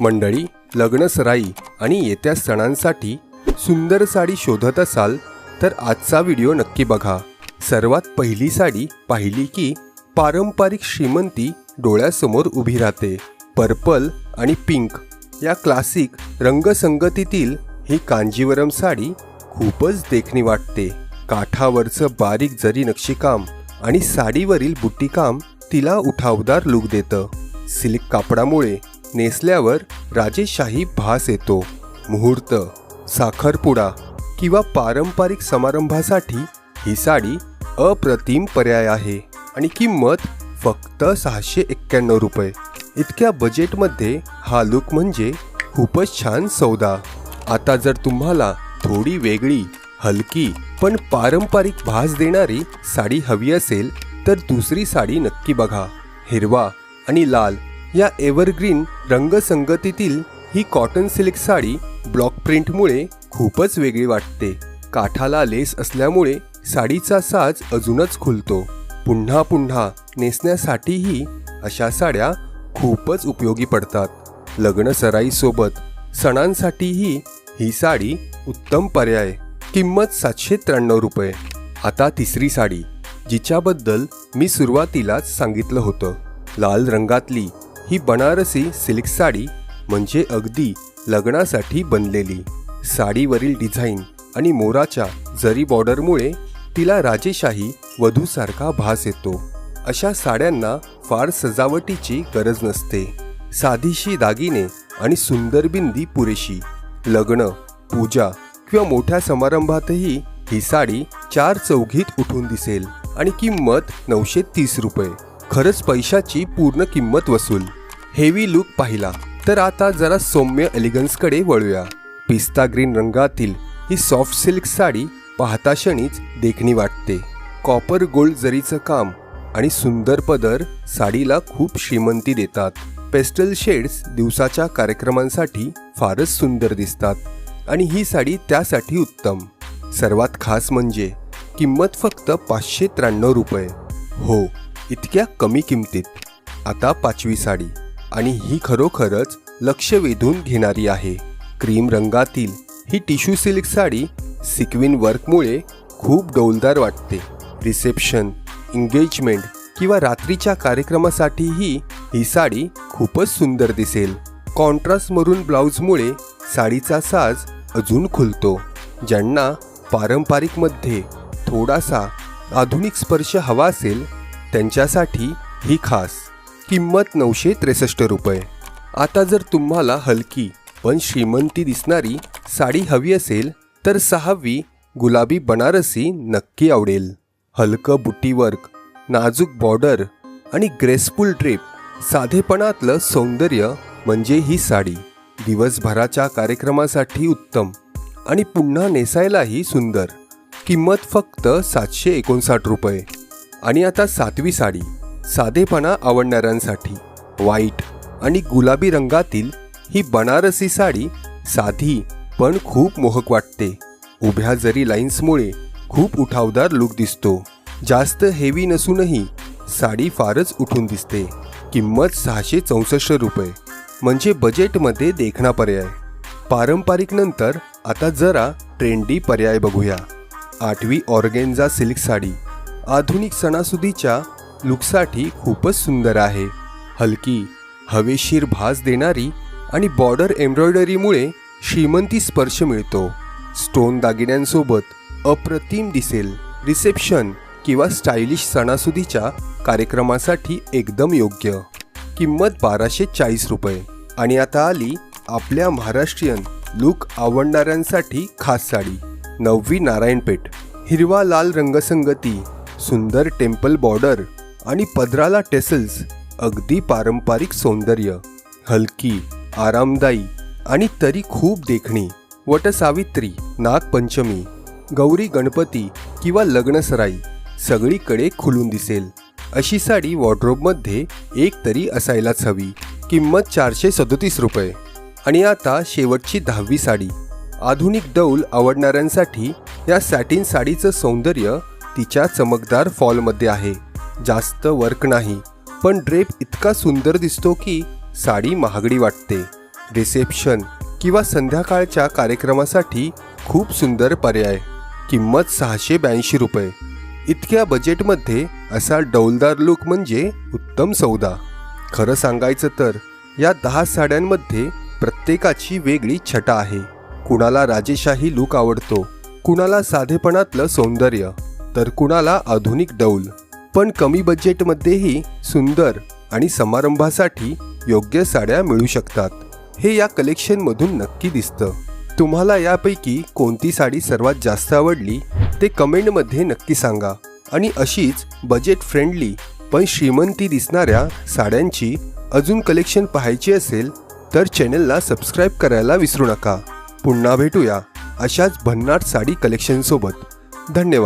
मंडळी, लग्नसराई आणि येत्या सणांसाठी सुंदर साडी शोधत असाल तर आजचा व्हिडिओ नक्की बघा। सर्वात पहिली साडी पाहिली की पारंपरिक श्रीमंती डोळ्यासमोर उभी राहते। पर्पल आणि पिंक या क्लासिक रंगसंगतीतील ही कांजीवरम साडी खूपच देखणी वाटते। काठावरचं बारीक जरी नक्षीकाम आणि साडीवरील बुट्टीकाम तिला उठावदार लुक देतं। सिल्क कापडामुळे नेसल्यावर राजेशाही भास येतो। मुहूर्त, साखरपुडा किंवा पारंपरिक समारंभासाठी ही साडी अप्रतिम पर्याय आहे आणि किंमत फक्त 691 रुपये। इतक्या बजेटमध्ये हा लुक म्हणजे खूपच छान सौदा। आता जर तुम्हाला थोडी वेगळी, हलकी पण पारंपरिक भास देणारी साडी हवी असेल तर दुसरी साडी नक्की बघा। हिरवा आणि लाल या एव्हरग्रीन रंगसंगतीतील ही कॉटन सिल्क साडी ब्लॉक प्रिंटमुळे खूपच वेगळी वाटते। काठाला लेस असल्यामुळे साडीचा साज अजूनच खुलतो। पुन्हा पुन्हा नेसण्यासाठीही अशा साड्या खूपच उपयोगी पडतात। लग्नसराईसोबत सणांसाठीही ही साडी उत्तम पर्याय। किंमत 793 रुपये। आता तिसरी साडी, जिच्याबद्दल मी सुरुवातीलाच सांगितलं होतं। लाल रंगातली ही बनारसी सिल्क साडी म्हणजे अगदी लग्नासाठी बनलेली। साडीवरील डिझाईन आणि मोराच्या जरी बॉर्डरमुळे तिला राजेशाही वधूसारखा भास येतो। अशा साड्यांना फार सजावटीची गरज नसते। साधीशी दागिने आणि सुंदर बिंदी पुरेशी। लग्न, पूजा किंवा मोठ्या समारंभातही ही साडी चार चौघीत उठून दिसेल आणि किंमत 930 रुपये। खरंच पैशाची पूर्ण किंमत वसूल। हेवी लुक पाहिला तर आता जरा सौम्य एलिगन्सकडे वळूया। पिस्ता ग्रीन रंगातील ही सॉफ्ट सिल्क साडी पाहता क्षणीच देखणी वाटते। कॉपर गोल्ड जरीचं काम आणि सुंदर पदर साडीला खूप श्रीमंती देतात। पेस्टल शेड्स दिवसाच्या कार्यक्रमांसाठी फारच सुंदर दिसतात आणि ही साडी त्यासाठी उत्तम। सर्वात खास म्हणजे किंमत फक्त 593 रुपये। हो, इतक्या कमी किमतीत। आता पाचवी साडी, आणि ही खरोखरच लक्ष वेधून घेणारी आहे। क्रीम रंगातील ही टिश्यू सिल्क साडी सिक्विन वर्कमुळे खूप डौलदार वाटते। रिसेप्शन, एंगेजमेंट किंवा रात्रीच्या कार्यक्रमासाठीही ही साडी खूपच सुंदर दिसेल। कॉन्ट्रास्ट मरून ब्लाउजमुळे साडीचा साज अजून खुलतो। ज्यांना पारंपरिकमध्ये थोडासा आधुनिक स्पर्श हवा असेल त्यांच्यासाठी ही खास। किंमत 963 रुपये। आता जर तुम्हाला हलकी पण श्रीमंती दिसणारी साडी हवी असेल तर 6वी गुलाबी बनारसी नक्की आवडेल। हलकं बुट्टी वर्क, नाजूक बॉर्डर आणि ग्रेसफुल ड्रेप, साधेपणातलं सौंदर्य म्हणजे ही साडी। दिवसभराच्या कार्यक्रमासाठी उत्तम आणि पुन्हा नेसायलाही सुंदर। किंमत फक्त 759 रुपये। आणि आता 7वी साडी, साधेपणा आवडणाऱ्यांसाठी। व्हाईट आणि गुलाबी रंगातील ही बनारसी साडी साधी पण खूप मोहक वाटते। उभ्या जरी लाईन्समुळे खूप उठावदार लुक दिसतो। जास्त हेवी नसूनही साडी फारच उठून दिसते। किंमत 664 रुपये, म्हणजे बजेटमध्ये देखणा पर्याय। पारंपरिक नंतर आता जरा ट्रेंडी पर्याय बघूया। 8वी ऑर्गेन्झा सिल्क साडी आधुनिक सणासुदीच्या लुकसाठी खूपच सुंदर आहे। हलकी, हवेशीर भास देणारी आणि बॉर्डर एम्ब्रॉयडरीमुळे श्रीमंती स्पर्श मिळतो। स्टोन दागिन्यांसोबत अप्रतिम दिसेल। रिसेप्शन किंवा स्टायलिश सणासुदीच्या कार्यक्रमासाठी एकदम योग्य। किंमत 1240 रुपये। आणि आता आली आपल्या महाराष्ट्रीयन लुक आवडणाऱ्यांसाठी खास साडी। 9वी नारायणपेठ, हिरवा लाल रंगसंगती, सुंदर टेम्पल बॉर्डर आणि पदराला टेसल्स, अगदी पारंपरिक सौंदर्य। हलकी, आरामदायी आणि तरी खूप देखणी। वटसावित्री, नागपंचमी, गौरी गणपती किंवा लग्नसराई सगळीकडे खुलून दिसेल अशी साडी वॉर्डरोबमध्ये एक तरी असायलाच हवी। किंमत 437 रुपये। आणि आता शेवटची 10वी साडी, आधुनिक डौल आवडणाऱ्यांसाठी या सॅटिन साडीचं सौंदर्य तिच्या चमकदार फॉलमध्ये आहे। जास्त वर्क नाही, पण ड्रेप इतका सुंदर दिसतो की साडी महागडी वाटते। रिसेप्शन किंवा संध्याकाळच्या कार्यक्रमासाठी खूप सुंदर पर्याय. किंमत 682 रुपये. इतक्या बजेटमध्ये असा डौलदार लुक म्हणजे उत्तम सौदा. खरं सांगायचं तर या 10 साड्यांमध्ये प्रत्येकाची वेगळी छटा आहे. कुणाला राजेशाही लुक आवडतो, कुणाला साधेपणातलं सौंदर्य, तर कुणाला आधुनिक डौल. पण कमी बजेटमध्येही सुंदर आणि समारंभासाठी योग्य साड्या मिळू शकतात. हे या कलेक्शनमधून नक्की दिसतं. तुम्हाला यापैकी कोणती साडी सर्वात जास्त आवडली ते कमेंटमध्ये नक्की सांगा. आणि अशीच बजेट फ्रेंडली पण श्रीमंती दिसणाऱ्या साड्यांची अजून कलेक्शन पाहायची असेल तर चॅनलला सबस्क्राईब करायला विसरू नका. पुन्हा भेटूया अशाच भन्नाट साडी कलेक्शनसोबत. धन्यवाद.